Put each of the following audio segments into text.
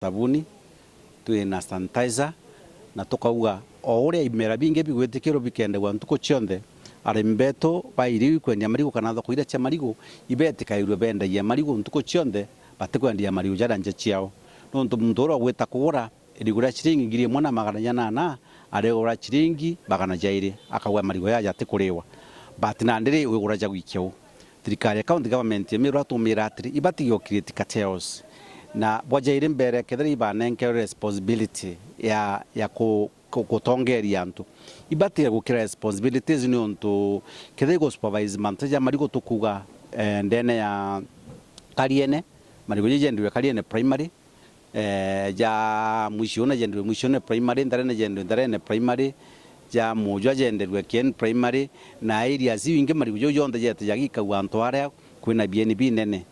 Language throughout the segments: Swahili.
sabuni twina sanitizer na tukauga o uria imera bingi bigwitikirwo bikendegwa ntuko cionthe arimi betu bairiu kwendia marigu kana thoko ira cia marigu ibetikairwe bendagia marigu ntuko cionthe batikwendia marigu jara nje ciao nontu muntu ura gwita kugura irigura ciringi 1,800 aregura ciringi 200 akagwa marigu yaja atikuriwa batina ndiri wigura ja gwikio thirikari county government yemirwa tumira atiri ibatigio create cartels na bwajaire mbere kethari banenke responsibility ya kutongeria antu ibatire gukira responsibilities ni onto kethari go supervise mantaja marigo tukuga ndene ya kariene marigo jendwe kariene primary ja mwishona jendwe mwishona primary ndarene jendwe ndarene primary ja mujwa jendwe ken primary na area ziwinge marigo yonde jete jagika wantu aria kwina BNB nene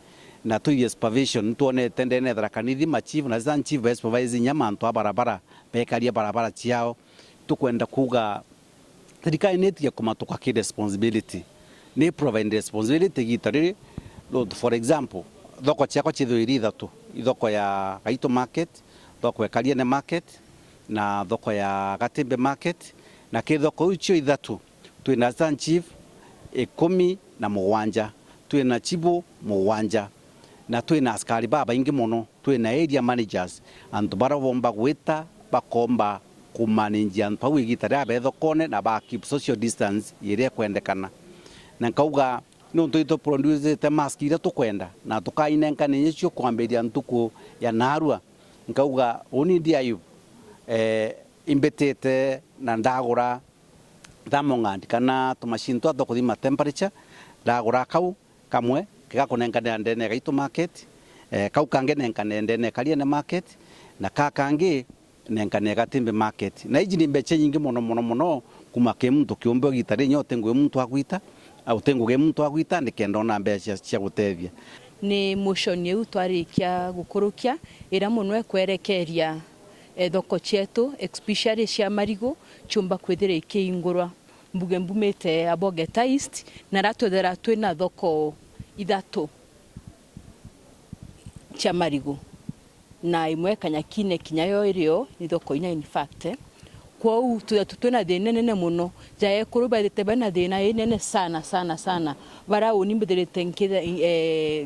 na tu supervision tuone tendene drakanithi machief na zan chief supervising nyamantu barabara bekaria barabara ciao tukwenda kuga thirikari netia kumatuka ki responsibility ni provide responsibility gitari for example thoko ciako cithwiri thatu thoko ya Gaito market thoko ya Kariene market na thoko ya Gatembe market na kithoko icio ithatu twina zan chief 17 twina chibu 7 na twina askari baba ingi muno twina area managers antu barabomba gwita bakomba kumanage antu pau igitara bethokone na ba keep social distance ire kwendekana na kauga no ntoito produce te mask ira tukwenda na tukainenka nenyecio kwamberia ntuku ya narua nkauga oni ndi Ayub imbetete na ndagura thamongandi kana tumashinto athukuthima temperature ndagura kau kamwe gakunenkana ndene Gaito market kau kange nenkana ndene Kariene market na kakange nenkana Gatembe market na iji ni mbeche nyingi muno kumake muntu kiumbe gitari nyote ngwe muntu agwita au tenguge muntu agwita nikenda ona mbeche cia gutethia ni motion yeu twarikia gukurukia ira munwe kwerekeria thoko cietu especially cia marigu chumba kwithira ikiingurwa mbuge mbumete Abogeta East na ratwethera twina thoko ithatu cia marigu na imwe Kanyakine kinyayo irio ni thoko ina in fact kwa u twina thina nene muno jaye kuruba thitebe na thina nene sana bara uni mbetherete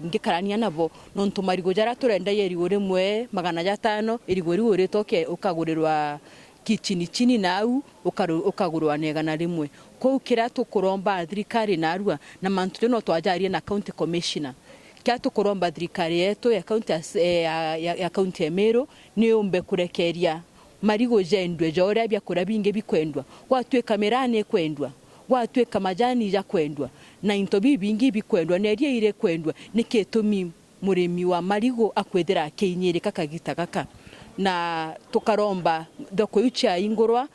ngikarania nabo nontu marigu jara turenda yerigo rimwe 500 irigo ri toke ukagurirwa chini nau ukagurwa negana rimwe kwa ukira tukuromba thirikari narua na mantu no twajarie na county commissioner kia tukuromba thirikari yetu ya county ya county Meru ni umbe kurekeria marigo jendwe jora bya kura binge bikwendwa watwe kamerane kwendwa watwe kamajani ya kwendwa na intobi bingi bikwendwa nerie ire kwendwa niketumi murimi wa marigo akwethera keinyere kakagita kaka na tukaromba thoko yucha ingurwa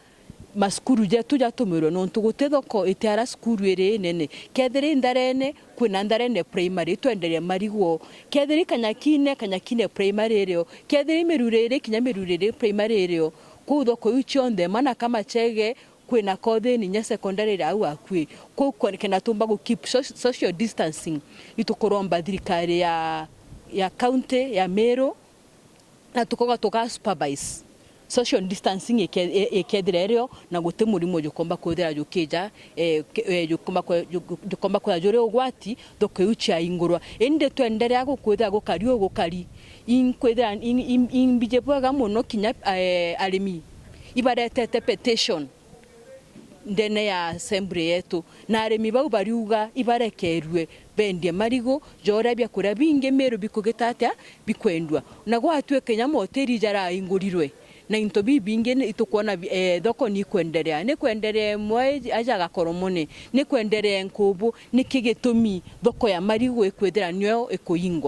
maskuru jetu jatumirwo no ntugute thoko itiara skuru ire nene kethire ndarene kwina ndarene primary twenderia marigo kethire Kanyakine primary rio kethire merurere kinyamerurere primary rio ku thoko yuchonde mana kama chege kwina kothe ni nya secondary au akwi ku kena tumba go keep social distancing itukuromba thirikari ya county ya Meru na tukoga supervise social distancing ekedirerio na gute murimo jukomba kwethera jukija jukomba kwa jore ogwati thoko yucha ingurwa ende twendere agukwethera gukari inkwethera imbije bwaga muno kinya Arimi ibaretete petition ndene ya assembly yetu na Arimi bau bariuga ibarekerwe bendie marigo jora bya kura binge Meru bikugetatia bikwendwa na gwatwe Kenya moteri jara ingurirwe na intobi binge itukuona thoko ni kwenderea mwe ajaga koromone ni kwenderea nkubu ni kigitumi thoko ya marigo ekwethera nyo ekoyingwa